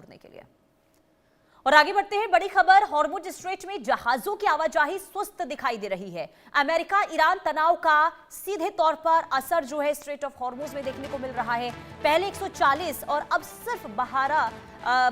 जुड़ने के लिए। और आगे बढ़ते हैं, बड़ी खबर, हॉर्मुज स्ट्रेट में जहाजों की आवाजाही सुस्त दिखाई दे रही है। अमेरिका ईरान तनाव का सीधे तौर पर असर जो है स्ट्रेट ऑफ हॉर्मुज में देखने को मिल रहा है। पहले 140 और अब सिर्फ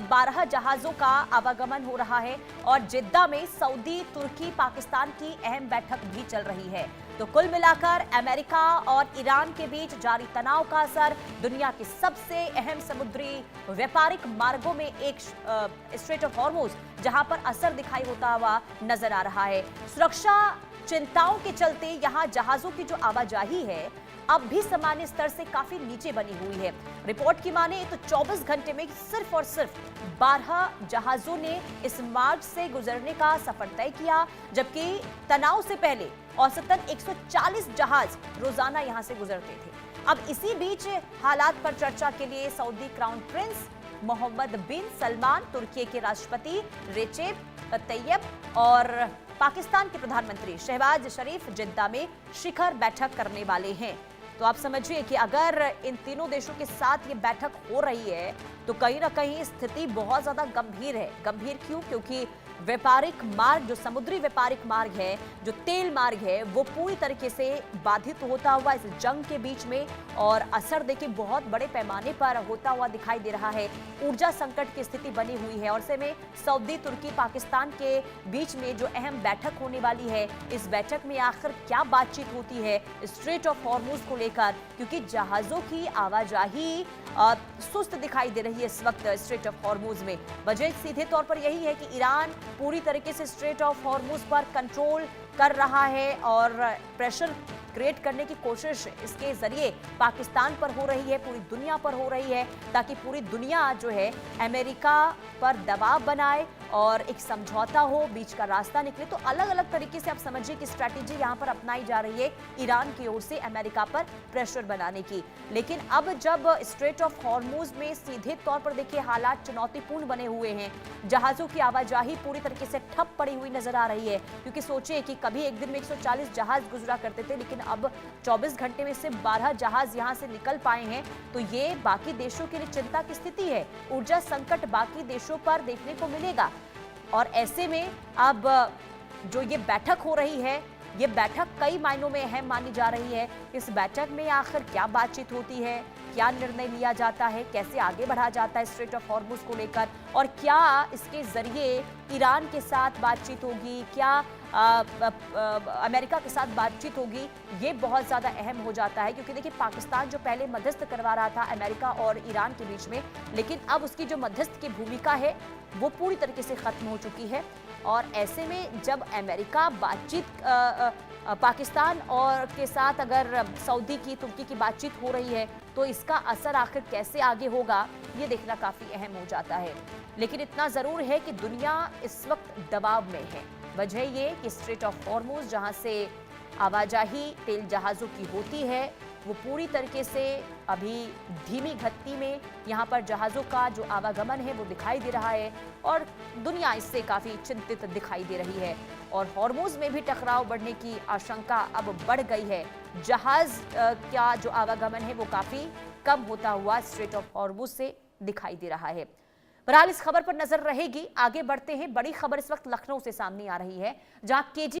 12 जहाजों का आवागमन हो रहा है और जिद्दा में सऊदी, तुर्की, पाकिस्तान की अहम बैठक भी चल रही है। तो कुल मिलाकर अमेरिका और ईरान के बीच जारी तनाव का असर दुनिया के सबसे अहम समुद्री व्यापारिक मार्गों में एक स्ट्रेट ऑफ हॉर्मुज जहां पर असर दिखाई होता हुआ नजर आ रहा है। सुरक्षा चिंताओं के चलते यहां जहाजों की जो आवाजाही है अब भी सामान्य स्तर से काफी नीचे बनी हुई है। रिपोर्ट की माने तो 24 घंटे में सिर्फ और सिर्फ 12 जहाजों ने इस मार्ग से गुजरने का सफर तय किया, जबकि तनाव से पहले औसतन 140 जहाज रोजाना यहां से गुजरते थे। अब इसी बीच हालात पर चर्चा के लिए सऊदी क्राउन प्रिंस मोहम्मद बिन सलमान, तुर्की के राष्ट्रपति रेचेप तैयब और पाकिस्तान के प्रधानमंत्री शहबाज शरीफ जिद्दा में शिखर बैठक करने वाले हैं। तो आप समझिए कि अगर इन तीनों देशों के साथ ये बैठक हो रही है तो कहीं ना कहीं स्थिति बहुत ज्यादा गंभीर है। गंभीर क्यों? क्योंकि व्यापारिक मार्ग, जो समुद्री व्यापारिक मार्ग है, जो तेल मार्ग है, वो पूरी तरीके से बाधित होता हुआ इस जंग के बीच में, और असर देखिए बहुत बड़े पैमाने पर होता हुआ दिखाई दे रहा है। ऊर्जा संकट की स्थिति बनी हुई है और ऐसे में सऊदी, तुर्की, पाकिस्तान के बीच में जो अहम बैठक होने वाली है, इस बैठक में आखिर क्या बातचीत होती है स्ट्रेट ऑफ हॉर्मुज को लेकर, क्योंकि जहाजों की आवाजाही सुस्त दिखाई दे रही है इस वक्त स्ट्रेट ऑफ हॉर्मुज में। वजह सीधे तौर पर यही है कि ईरान पूरी तरीके से स्ट्रेट ऑफ हॉर्मुज पर कंट्रोल कर रहा है और प्रेशर क्रिएट करने की कोशिश इसके जरिए पाकिस्तान पर हो रही है, पूरी दुनिया पर हो रही है, ताकि पूरी दुनिया जो है अमेरिका पर दबाव बनाए और एक समझौता हो, बीच का रास्ता निकले। तो अलग अलग तरीके से आप समझिए कि स्ट्रैटेजी यहां पर अपनाई जा रही है ईरान की ओर से अमेरिका पर प्रेशर बनाने की। लेकिन अब जब स्ट्रेट ऑफ हॉर्मुज में सीधे तौर पर देखिए हालात चुनौतीपूर्ण बने हुए हैं, जहाजों की आवाजाही पूरी तरीके से ठप पड़ी हुई नजर आ रही है, क्योंकि सोचिए कि कभी एक दिन में 140 जहाज गुजरा करते थे, लेकिन अब 24 घंटे में सिर्फ 12 जहाज यहां से निकल पाए हैं। तो ये बाकी देशों के लिए चिंता की स्थिति है। ऊर्जा संकट बाकी देशों पर देखने को मिलेगा और ऐसे में अब जो ये बैठक हो रही है, ये बैठक कई मायनों में अहम मानी जा रही है। इस बैठक में आखिर क्या बातचीत होती है, क्या निर्णय लिया जाता है, कैसे आगे बढ़ा जाता है स्ट्रेट ऑफ हॉर्मुज को लेकर, और क्या इसके जरिए ईरान के साथ बातचीत होगी, क्या अमेरिका के साथ बातचीत होगी, ये बहुत ज़्यादा अहम हो जाता है। क्योंकि देखिए पाकिस्तान जो पहले मध्यस्थ करवा रहा था अमेरिका और ईरान के बीच में, लेकिन अब उसकी जो मध्यस्थ की भूमिका है वो पूरी तरीके से खत्म हो चुकी है। और ऐसे में जब अमेरिका बातचीत पाकिस्तान और के साथ अगर सऊदी की, तुर्की की बातचीत हो रही है, तो इसका असर आखिर कैसे आगे होगा ये देखना काफ़ी अहम हो जाता है। लेकिन इतना ज़रूर है कि दुनिया इस वक्त दबाव में है। वजह ये कि स्ट्रेट ऑफ हॉर्मुज जहाँ से आवाजाही तेल जहाज़ों की होती है, वो पूरी तरीके से अभी धीमी गति में यहाँ पर जहाज़ों का जो आवागमन है वो दिखाई दे रहा है और दुनिया इससे काफ़ी चिंतित दिखाई दे रही है। और हॉर्मुज में भी टकराव बढ़ने की आशंका अब बढ़ गई है। जहाज़ का जो आवागमन है वो काफ़ी कम होता हुआ स्ट्रेट ऑफ हॉर्मुज से दिखाई दे रहा है। बहरहाल इस खबर पर नजर रहेगी। आगे बढ़ते हैं, बड़ी खबर इस वक्त लखनऊ से सामने आ रही है, जहां केजी